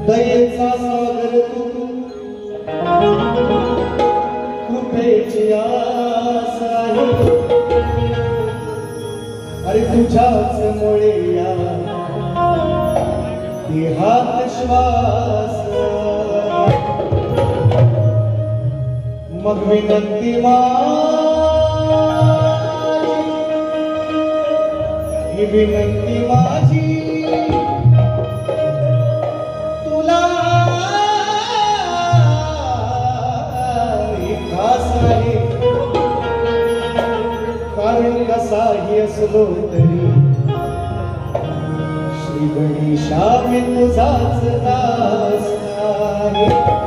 दयेचा सागर तू कृपेची आस आहे अरे तुझ्याच मुळे या देहात श्वास मग विनंती ही विनंती माझी तुला खास आहे कारण कसाही असलो तरी श्री गणेशा मी तुझाच दास आहे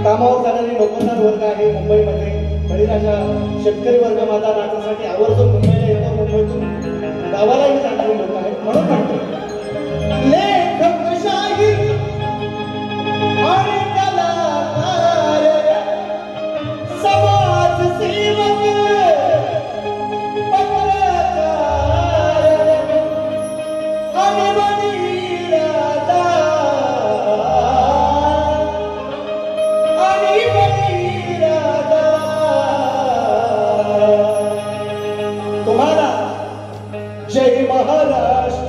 कामावर आहे मुंबईमध्ये. बळीराजा शेतकरी वर्ग माझा नाचासाठी आवर्जून मुंबईला येतो. मुंबईतून गावालाही जाणारी लोक आहेत म्हणून म्हणतो लेखकशाही आणि कलाकार समाजसेवक पत्रकार आणि बळीराजा आणि बळीराजा तुम्हाला जय महाराष्ट्र.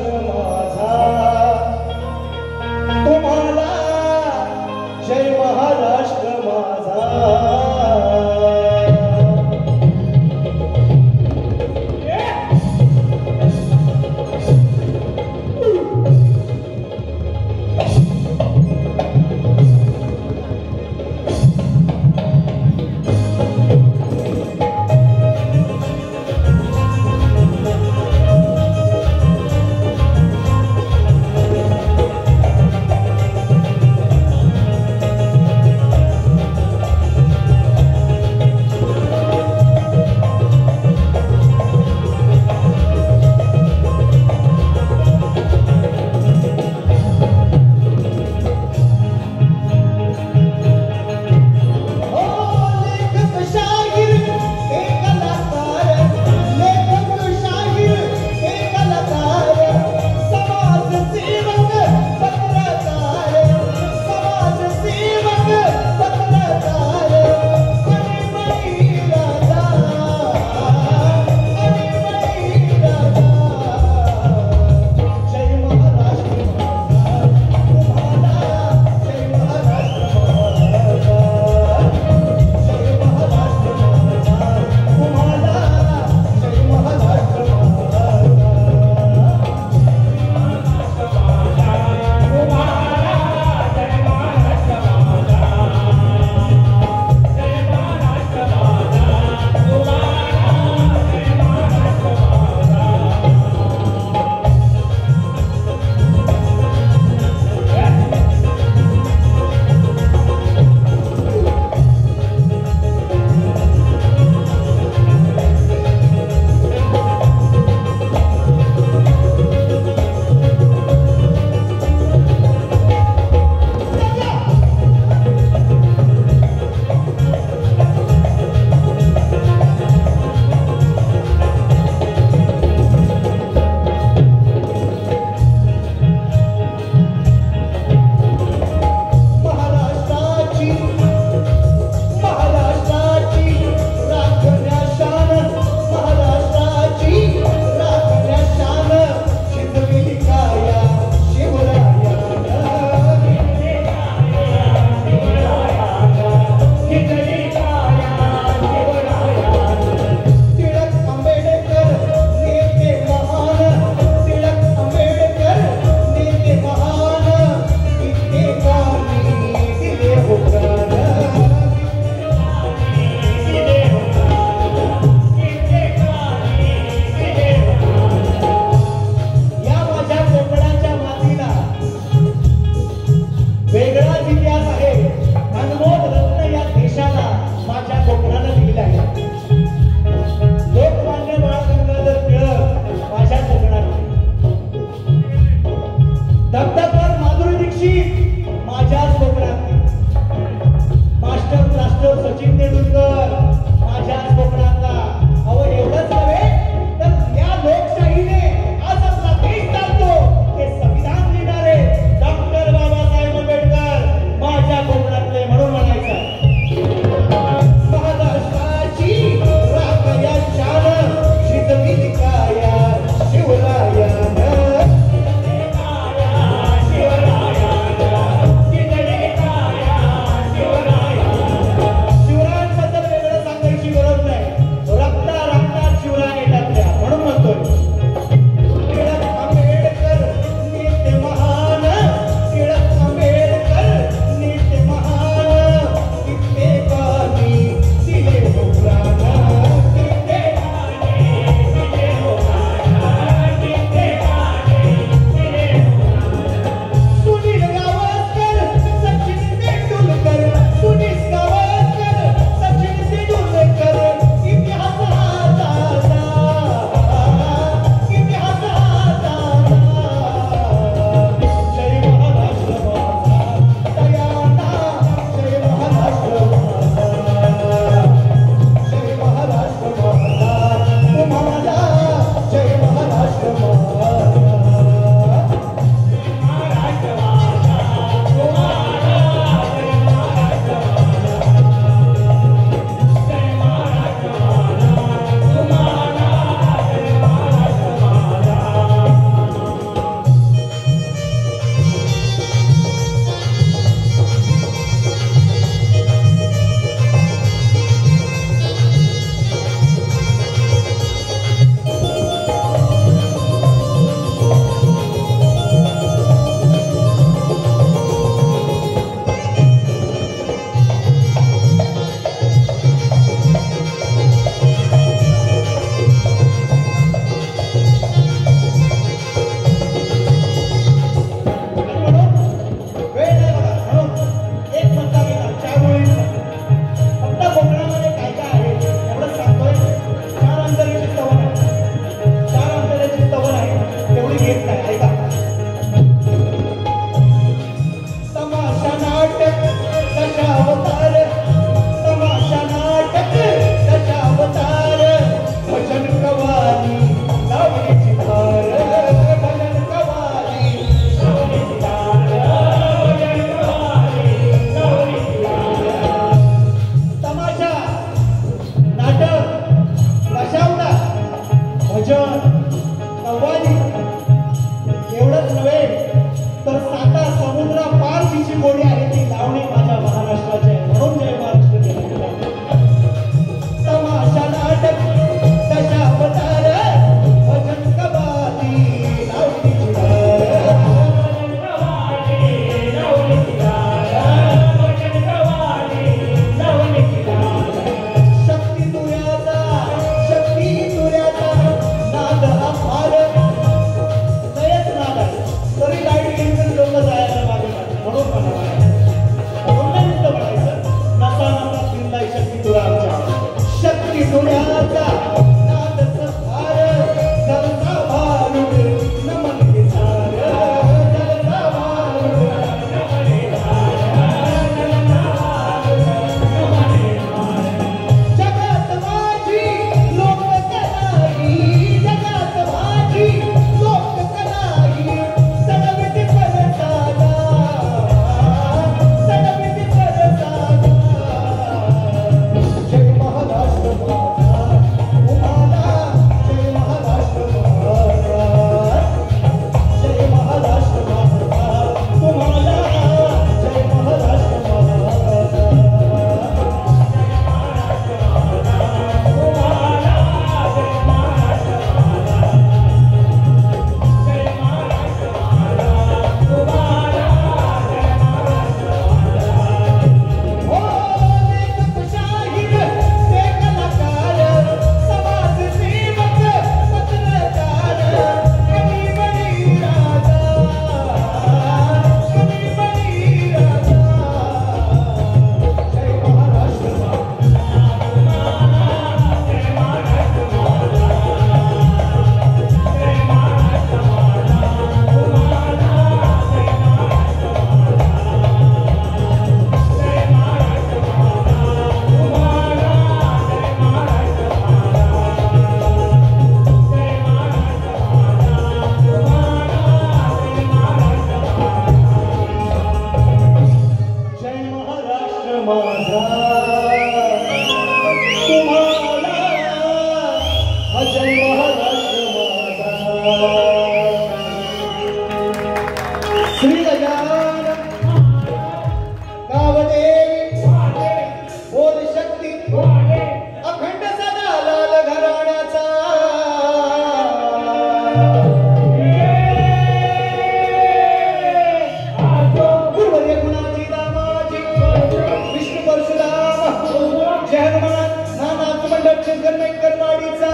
शंकर मेंकरवाडीचा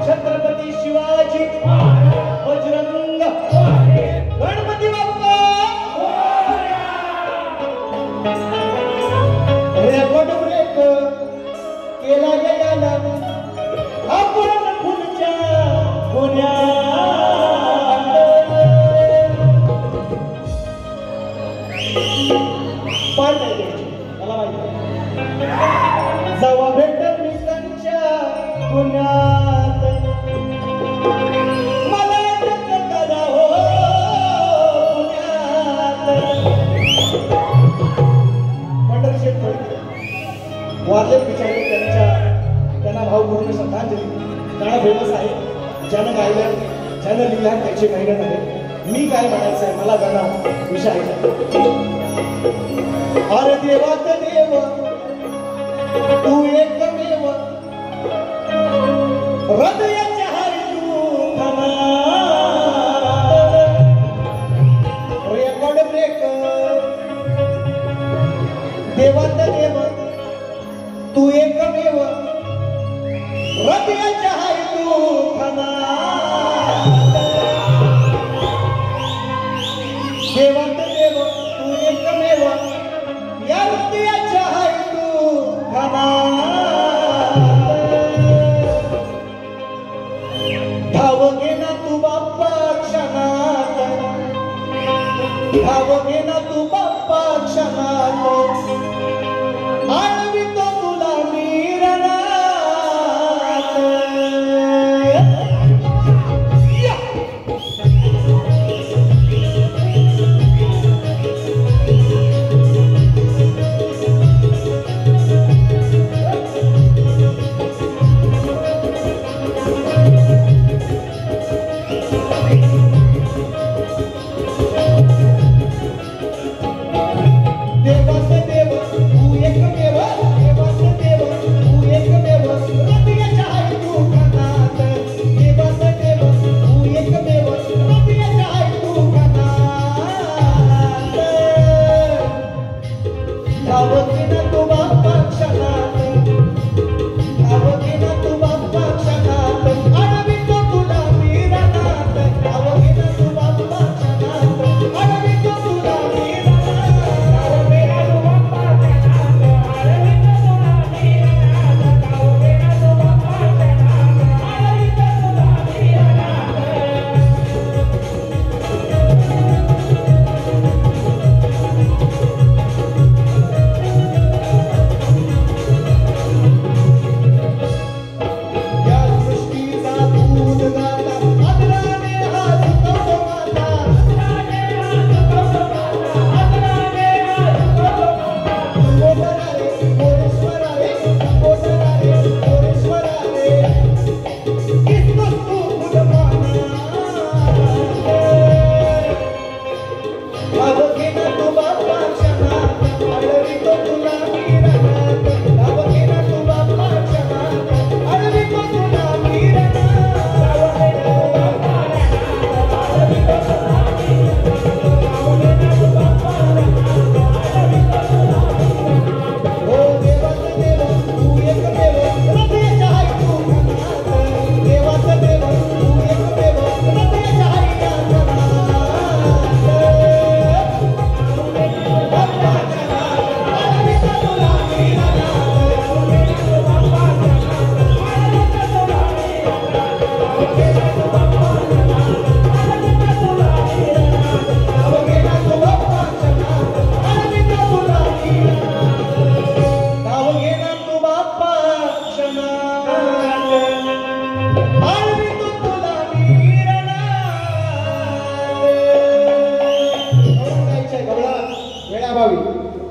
छत्रपती शिवाजी बजरंग गणपती बाप्पा रेकॉर्ड ब्रेक केला गेला आपण पुढच्या पुण्यात पाठ नाही द्यायची मला माहिती जवा भेटल मित्रांच्या पुण्यात मला करा हो पुण्यात पंढरशेठ फडके वारले बिचारे त्यांना भावपूर्ण श्रद्धांजली गाणं फेमस आहे ज्यानं गायल्या ज्यानं लिहिल्या त्याची मेहनत आहे मी काय म्हणायचं आहे मला गाणं विषय अरे देवात देव तू एकमेव हृदयाच्या रेकॉर्ड ब्रेक देवात देव तू एकमेव हृदयाच्या देवात देव तू एकमेव या हृदयाच्या धाव घेना तू बाप्पा क्षणात धाव घेना तू बाप्पा क्षणात आणवितो तुला मीरनात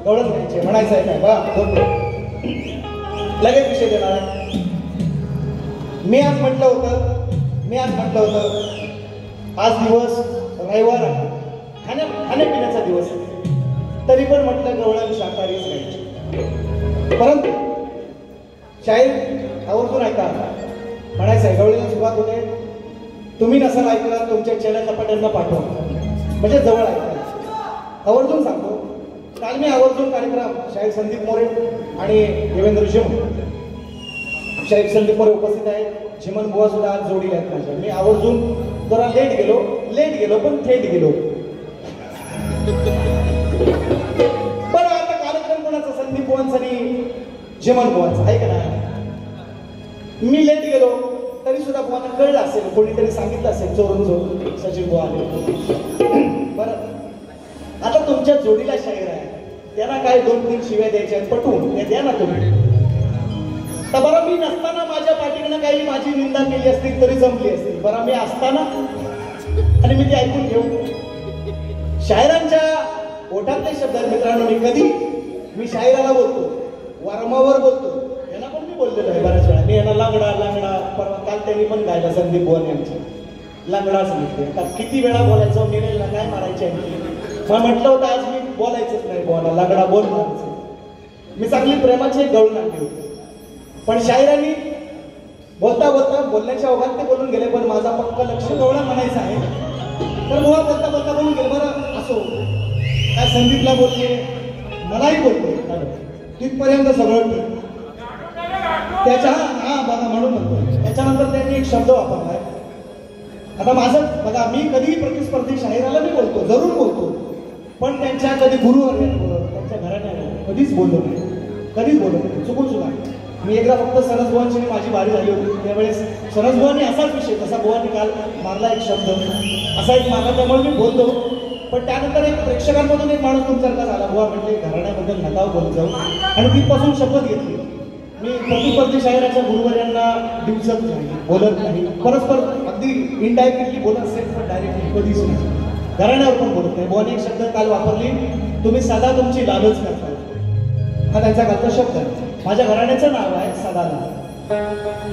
गवळण घ्यायचे म्हणायचं आहे काय बा लगेच विषय देणार. मी आज म्हटलं होतं आज दिवस रविवार आहे, खाण्यापिण्याचा दिवस आहे, तरी पण म्हटलं गवळण शाकाहारीच घ्यायची. परंतु शाहीर आवर्जून ऐका म्हणायचं आहे. गवळीला सुरुवात होते, तुम्ही नसाल ऐकला तुमच्या चेहऱ्या चपाट्यांना पाठवा म्हणजे जवळ ऐका. आवर्जून सांगतो, काल मी आवर्जून कार्यक्रम शाहीर संदीप मोरे आणि देवेंद्र झिमन, शाहीर संदीप मोरे उपस्थित आहे, झिमन बुवा सुद्धा आज जोडीला आहेत माझ्या. मी आवर्जून जरा लेट गेलो पण थेट गेलो. पण आता कार्यक्रम कोणाचा? संदीप बुवांचा आणि झिमन बुवांचा आहे का नाही? मी लेट गेलो तरी सुद्धा बुवांना कळलं असेल, कोणीतरी सांगितलं असेल चोरून चोरून सचिन बुवा आले. बरं, आता तुमच्या जोडीला शाहीर आहे, त्यांना काय 2-3 शिव्या द्यायच्या पटवून ते द्या ना तुम्ही. तर बरं, मी नसताना माझ्या पाठीकडनं काही माझी निंदा केली असती तरी जमली असती. बरं, मी असताना आणि मी ते ऐकून घेऊ. शायरांच्या ओठातले शब्द मित्रांनो, मी शायराला बोलतो, वर्मावर बोलतो, यांना पण मी बोललेलो आहे बऱ्याच वेळा. मी यांना लांगडा परवा काल त्यांनी पण गायला संदीप बुवा यांची लांगडाच म्हटले. आता किती वेळा बोलायचं, मिळेलला काय मारायचे मला म्हटलं होतं आज मी बोलायचंच नाही, बुवाला लांगडा बोल मारायचं. मी चांगली प्रेमाची गळून आणली होती. पण शायरांनी बोलता बोलण्याच्या ओघात ते बोलून गेले, पण माझा पक्का लक्ष गवळा म्हणायचा आहे. तर बुवा बोलता बोलून गेले. बरं असो, काय संदीपला बोलले, मलाही बोलते, तिथपर्यंत सगळं ठीक. त्याच्या बघा म्हणून म्हणतो. त्याच्यानंतर त्यांनी एक शब्द वापरलाय. आता माझं बघा, मी कधीही प्रतिस्पर्धी शाहिराला मी बोलतो, जरूर बोलतो, पण त्यांच्या कधी गुरुवर्यांबरोबर त्यांच्या घराण्यावर कधीच बोललो नाही, चुकून सुद्धा. मी एकदा फक्त सरस बुवांची माझी वारी झाली होती, त्यावेळेस सरस बुवांनी असाच विषय, तसा बुवांनी काल मारला एक शब्द, असा एक मारला, त्यामुळे मी बोलतो. पण त्यानंतर एक प्रेक्षकांमधून एक माणूस तुमच्यासारखा झाला, बुवा म्हटले घराण्याबद्दल नका बोलत जाऊ, आणि तिथपासून शपथ घेतली मी प्रतिस्पर्धी शाहिराच्या गुरुवर्यांना दिवसात नाही, बोलत नाही, परस्पर अगदी इनडायरेक्टली बोलत असेल पण डायरेक्टली कधीच नाही, घराण्यावर पण बोलत नाही. बुवाने एक शब्द काल वापरली, तुम्ही सदा तुमची लालच करता, हा त्यांचा कालचा शब्द आहे. माझ्या घराण्याचं नाव आहे सदाला,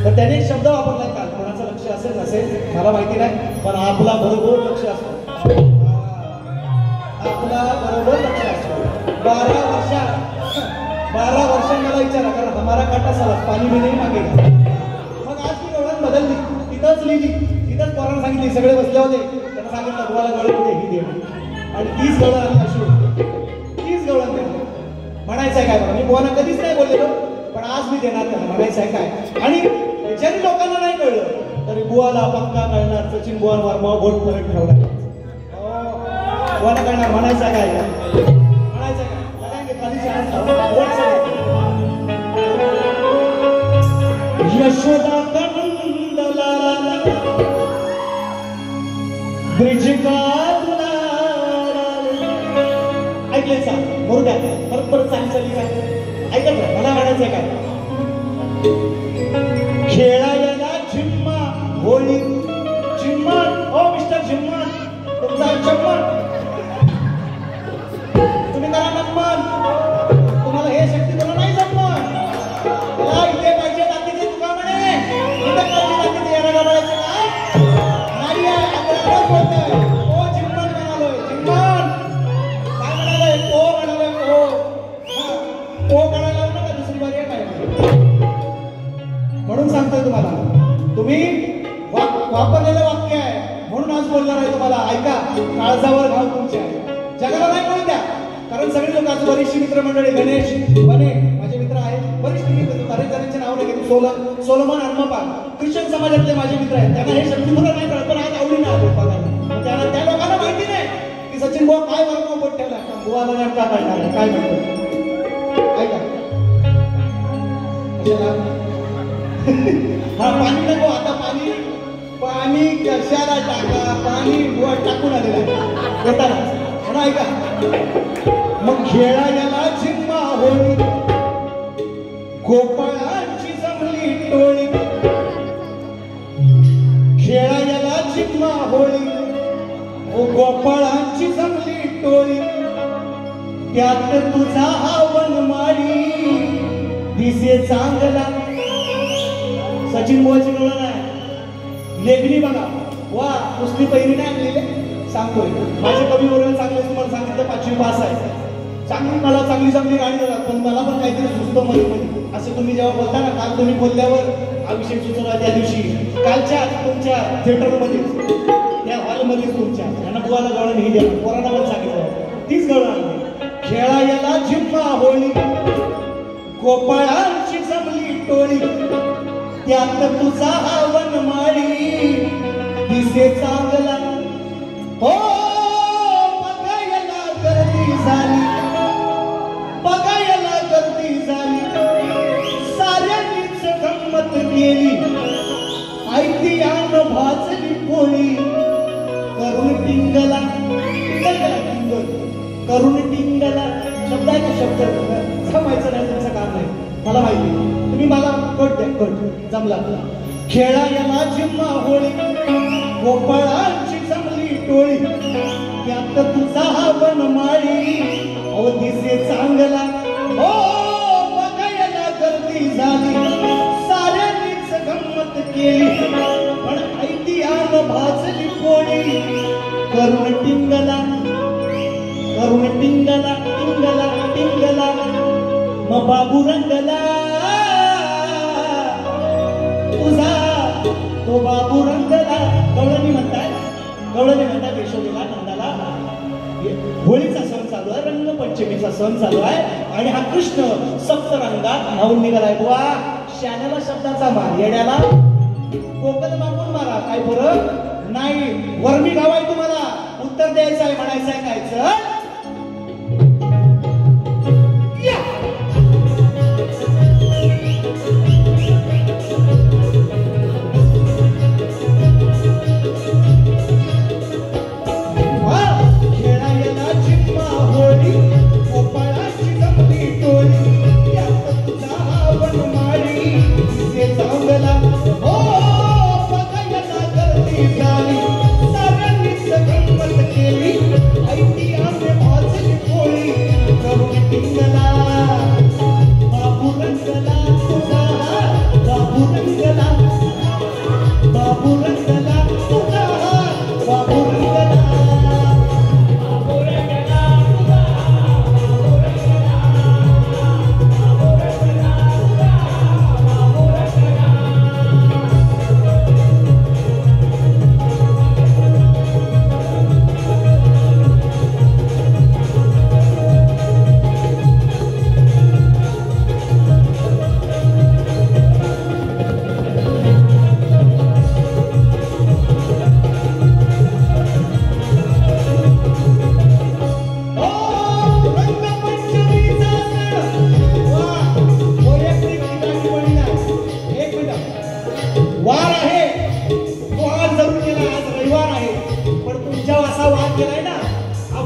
तर त्याने एक शब्द वापरलाय काल, कोणाचं लक्ष असेल नसेल मला माहिती नाही, पण आपला बरोबर लक्ष असतो, आपला बरोबर लक्ष असतो. 12 वर्ष मला विचारा, कारण हमारा काटा सरस पाणी मी नाही मागेगा. मग आज मी गवळण बदलली, तिथंच लिहिली, तिथंच पोरांना सांगितली, सगळे बसले होते, त्यांना सांगितलं तुम्हाला गवळण कुठे ही दे, आणि 30 गवळण आली अशी 30 गवळण दिली. म्हणायचंय काय बघा, मी पोरांना कधीच नाही बोललेलो, पण आज मी देणार त्यांना. म्हणायचंय काय, आणि जरी लोकांना नाही कळलं तरी बुवाला पक्का कळणार, सचिन बुवांवर बोट परत ठेवणार, बुवाला कळणार. म्हणायचं काय, म्हणायचं काय, यशोदा कंदला ब्रिज का ऐकलंय सा मुर्गा परत चाली ऐकत मला म्हणायचंय काय, खेळायला झिम्मा होळी झिम्मा, ओ मिस्टर झिम्मा तुमचा झिम्मा तुम्ही करा नम्मान, तुम्हाला हे शक्ती तुला नाही जमणार, तुला इथे पाहिजे ताकदीची तुका म्हणे, इथे पाहिजे ताकदीची याला गमवायचं का नाही आहे. आपल्याला बोलतोय ओ झिम्मन म्हणालोय, झिम्मन काय म्हणालोय, ओ म्हणालोय, ओ म्हणायला लावू नका, दुसरी बारी काय म्हणून सांगतोय तुम्हाला. तुम्ही वापरलेलं वाक्य आहे म्हणून आज बोलणार आहे तुम्हाला. ऐका, काळजावर घाव तुमच्या जगाला नाही कळू द्या, कारण सगळे लोक आज बरीचशी मित्रमंडळी, गणेश बने माझे मित्र आहेत, बरीचशी मित्र, बरेच जणांचे नाव नाही घेतो, सोलोमन हनुमान ख्रिश्चन समाजातले माझे मित्र आहेत, त्यांना हे शक्ती तुला नाही कळत, पण आज आवडीनं आलो बघायला. त्यांना त्या लोकांना माहिती नाही की सचिन बुवा काय वर्ग बोट ठेवला, बुवाला नेमका कळणार आहे काय म्हणतो. ऐका हा पाणी नको, आता पाणी कशाला टाका, पाणी बुवा टाकून आलेला येताना म्हणून ऐका. मग खेळायला झिम्मा होळी, गोपाळांची जमली टोळी, खेळायला झिम्मा होळी, ओ गोपाळांची जमली टोळी, त्यात तुझा आवन माळी दिसे चांगला. सचिन बुवाची डोळा नाही, लेखणी बघा वा, कुस्ती पहिली नाही आणलेले सांगतोय. माझे कवी वगैरे चांगले, तुम्हाला सांगितलं 5वी पास आहे, चांगली मला चांगली गाणी देतात, पण मला पण काहीतरी सुचतं मध्ये असं. तुम्ही जेव्हा बोलता ना, काल तुम्ही बोलल्यावर अभिषेक सुचवला त्या दिवशी, कालच्या तुमच्या थिएटरमध्ये त्या हॉलमध्येच तुमच्या यांना बुवाला गवळण ही द्या, पोरांना पण सांगितलं तीच गवळण आणली. खेळायला जिम्मा होळी गोपाळांची जमली टोळी त्यात तुझा हा वनमाळी दिसे चांगला हो बघायला गर्दी झाली बघायला गर्दी झाली साऱ्यांनीच गंमत केली ऐतिहान भाजली पोळी करून टिंगला करून टिंगला शब्द आहे का शब्द जमायचं नाही तुमचं काम नाही मला माहिती तुम्ही मला कट द्या कट जमला खेळायला जिम्मा होळी गोपाळांची जमली टोळी त्यात तुझा हा वनमाळी अहो दिसे चांगला हो बघायला गर्दी झाली साऱ्यांनीच गंमत केली पण ऐतिहान भाजली पोळी करून टिंगला टिंगला टिंगला टिंगला मग बाबू रंगला तुझा तो बाबू रंगला गवळणी म्हणतात यशोदेला नंदाला होळीचा सण चालू आहे रंगपंचमीचा सण चालू आहे आणि हा कृष्ण सप्तरंगात धावून निघालाय बुवा शाण्याला शब्दाचा मार येड्याला कोकण मागून मारा काय फरक नाही वर्मी गाव आहे तुम्हाला उत्तर द्यायचं आहे म्हणायचं आहे काय चल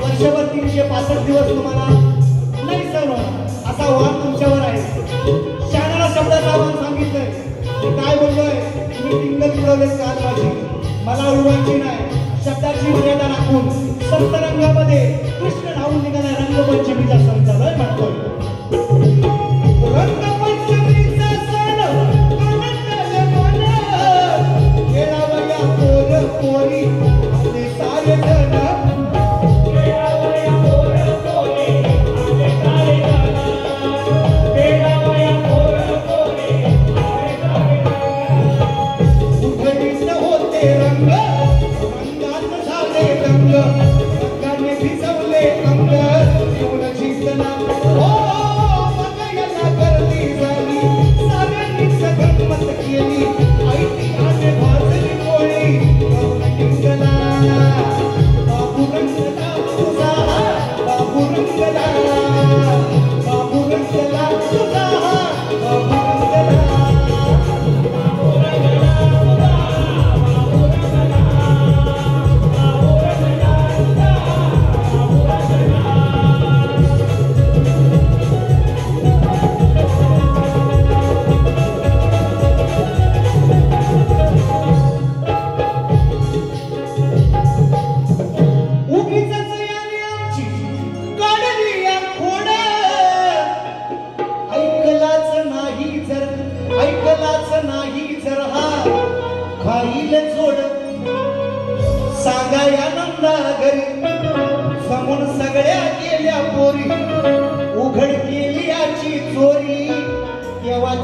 वर्षभर 365 दिवस तुम्हाला नाही सहन असा वाद तुमच्यावर आहे शाळेला शब्दाचा आवाज सांगितलंय काय बोललोय तुम्ही टिंगल उडवले काल माझी मला उडवायची नाही शब्दाची मर्यादा राखून सप्तरंगामध्ये कृष्ण धावून निघाला रंगपंचमीचा सण चालू आहे म्हणतोय रंगपंचमीचा सण आनंदाने मन खेळावया पोर पोरी आपले सारे जण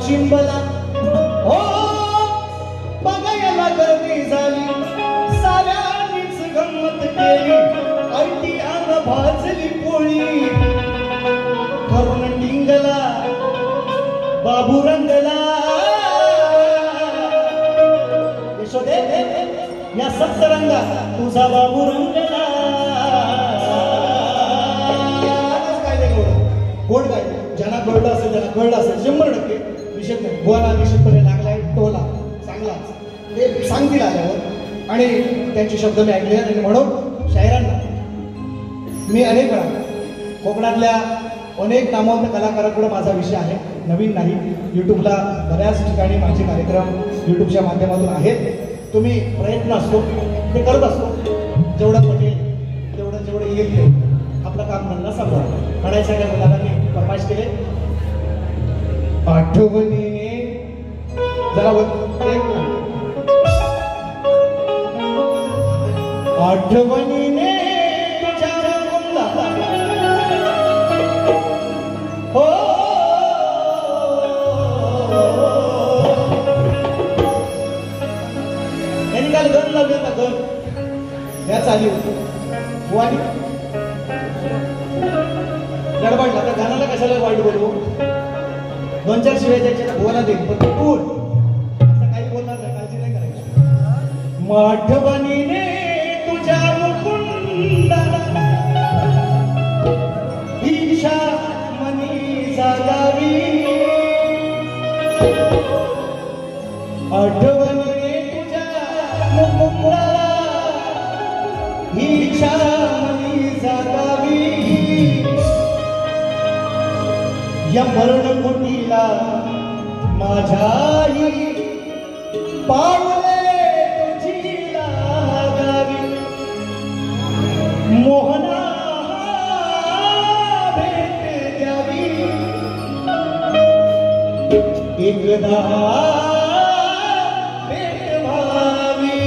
चिंबला हो बघायला गर्दी झाली साऱ्यांनीच गंमत केली ऐतिहान भाजली सप्तरंगा तुझा बाबू रंगला. काय नाही गोड काय ज्यांना कळलं असेल त्यांना कळलं असेल 100% विषय नाही. बुवाला निश्चितपणे लागलाय टोला चांगलाच ते सांगतील आल्यावर. आणि त्यांचे शब्द मी ऐकले आणि म्हणून शायरांना मी अनेक वेळा कोकणातल्या अनेक नामवंत कलाकारांकडे माझा विषय आहे, नवीन नाही. यूट्यूबला बऱ्याच ठिकाणी माझे कार्यक्रम यूट्यूबच्या माध्यमातून आहेत. तुम्ही प्रयत्न असतो ते करत असतो, जेवढं पटेल जेवढं येईल ते आपलं काम धंदा सांगा. म्हणायचं काय मुलांनी फरमाईश केले. आठवणीने जरा आठवणीने हो यांनी काल गण लावले होता. गण या चाली होती बुवानी गडबडला तर गाण्याला कशाला वाईट बोलू. 2-4 शिवाय द्यायचे तर बुवाला देईल पण तू असं काही बोलणार नाही, काळजी नाही करायची. आठवणीने तुझ्या मुकुंदाला ईशा मनी जागावी. आठवणीने तुझ्या मुकुंदाला ईशा मनी जागावी. या मरणकुटीला माझ्याही पावले तुझी लागावी. मोहना भेट द्यावी एकदा भेट व्हावी.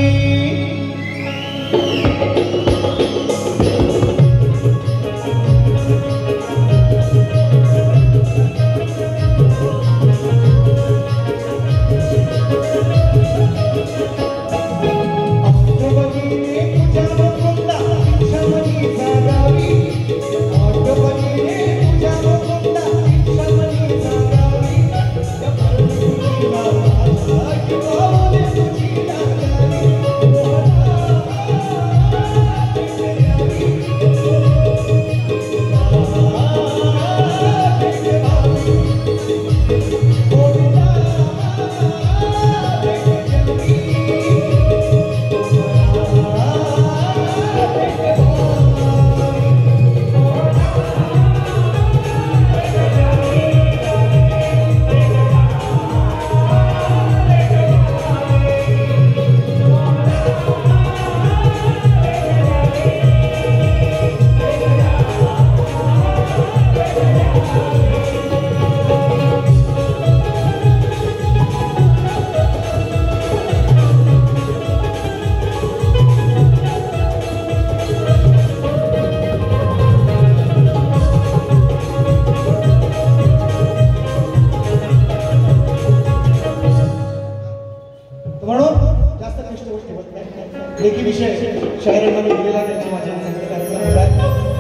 लेखी विषय शायरांना मी दिलेला त्यांची माझ्या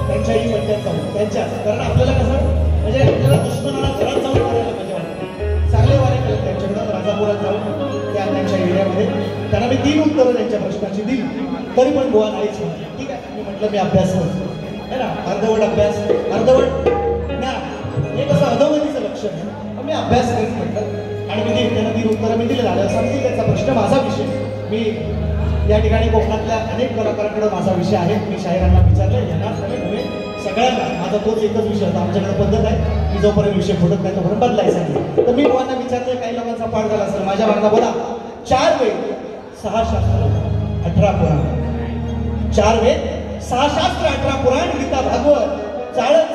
त्यांच्याही म्हणतात त्यांच्या. कारण आपल्याला कसं म्हणजे आपल्याला दुश्मनाला घरात जाऊन करायला पाहिजे वाटतं. चांगले वारे केले त्यांच्याकडं राजापुरात जाऊन त्यांच्या एरियामध्ये त्यांना मी 3 उत्तरं त्यांच्या प्रश्नाची दिली तरी पण गोवा नाहीच. ठीक आहे, मी म्हटलं मी अभ्यास करतो है ना, अर्धवट अभ्यास अर्धवट ज्ञान हे कसं अधोगतीचं लक्षण आहे. मी अभ्यास करीत म्हटलं आणि मी त्यांना 3 उत्तरं मी दिले. झालं सांगतील त्यांचा प्रश्न माझा विषय. मी या ठिकाणी कोकणातल्या अनेक कलाकारांकडे माझा विषय आहे. मी शायरांना विचारलं येणार नव्हे सगळ्यांना माझा तोच एकच विषय होता. आमच्याकडे पद्धत आहे की जोपर्यंत विषय फुटत नाही तोपर्यंत बदलायचा नाही. तर मी मुलांना विचारलं, काही लोकांचा पाठ झाला असेल माझ्या मागणं बोला. 4 वेद 6 शास्त्र 18 पुराण. 4 वेद 6 शास्त्र 18 पुराण गीता भागवत चाळत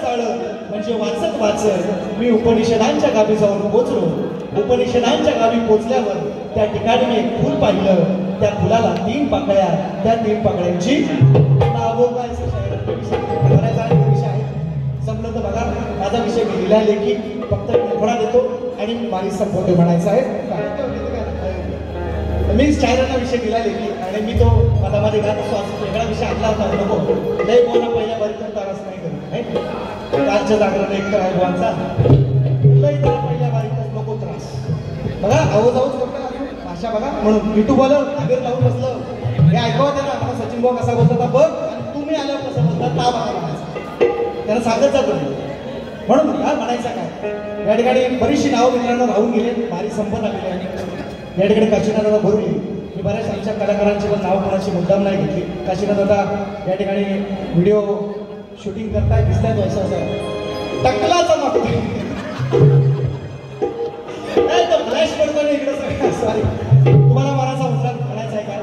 म्हणजे वाचत वाचत मी उपनिषदांच्या गावी जाऊन पोचलो. उपनिषदांच्या गावी पोचल्यावर त्या ठिकाणी मी एक फुल पाहिलं. त्या फुलाला 3 पाकळ्या. त्या 3 पाकळ्यांची नावं काय विषय आहे. जमलं तर बघा माझा विषय मी लिहिला लेखी फक्त थोडा देतो आणि बारीक संपवतो म्हणायचं आहे. मी शायरांना विषय दिला लेखी आणि मी तो मधामध्ये गात असतो. वेगळा विषय आणला होता नको लय बोला पहिल्या बारीक तारच नाही करत. कालच्या जागरण एक तर आहे बुवांचा लय पहिल्या बारीकच नको त्रास. बघा आवाज करता भाषा बघा म्हणून युट्यूबवालं आगर लावून बसलं हे ऐकवा ना मला सचिन भाऊ कसा बोलतात बघ आणि तुम्ही आल्यावर कसं बोलतात ता बघा म्हणायचं त्यांना सांगत जातो म्हणून काय म्हणायचं काय या ठिकाणी बरीचशी नावं मित्रांनो राहून गेले भारी संपत आलेली आहे या ठिकाणी काशीनाथ दादा भरून येईल मी बऱ्याच आमच्या कलाकारांची पण नाव कोणाची मुद्दाम नाही घेतली काशीनाथ दादा या ठिकाणी व्हिडिओ शूटिंग करताय दिसतायत वैसा टकलाचा मागतोय नाही तर फ्लॅश पडतो ना इकडे सगळं सॉरी तुम्हाला मराचा मुद्दा म्हणायचा आहे काय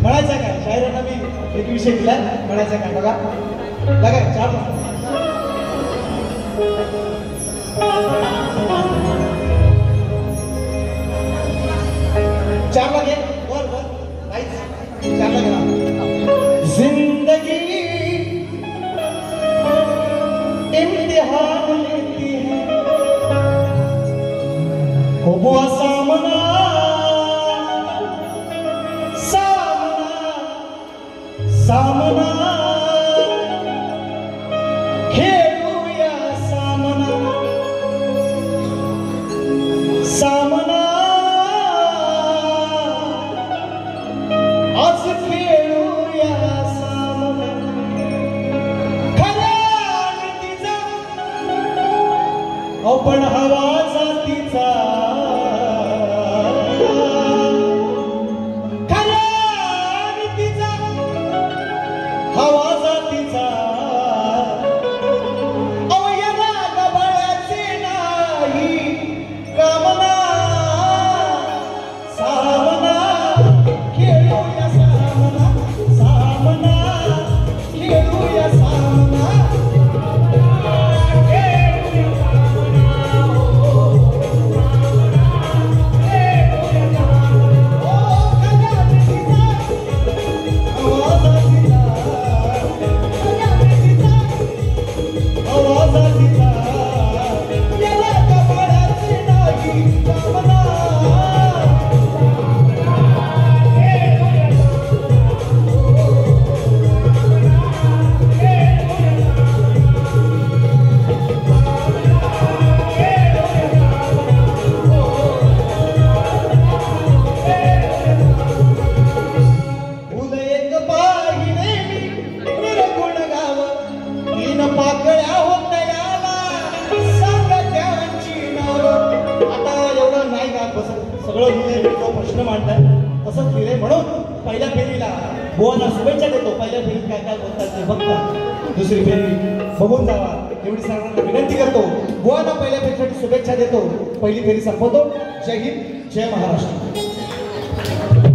म्हणायचं काय शायरांना मी एक विषय दिला म्हणायचं काय बघा बघा चार लागे वर वर नाहीच चार लागे ना जिंदगी इम्तिहान लेती है हो बुआ सामना सामना सामना खेलूया सामना सामना आज खेळूया सामना खऱ्या नीतीचा आपण हवा जातीचा खऱ्या नीतीचा हवा जातीचा अवयवा गबाळाचे नाही कामना सामना खेळूया सामना सामना खेळूया सामना पाकळ्या होत्याला सांग त्यांची नाव आता एवढं नाही का सगळं लिहिलंय तो प्रश्न मांडताय तसंच लिहिलंय म्हणून पहिल्या फेरीला बुवांना शुभेच्छा देतो पहिल्या फेरीत काय काय बोलतात ते बघता दुसरी फेरी बघून जावा एवढी सर्वांना विनंती करतो बुवांना पहिल्या फेरीसाठी शुभेच्छा देतो पहिली फेरी संपवतो जय हिंद जय महाराष्ट्र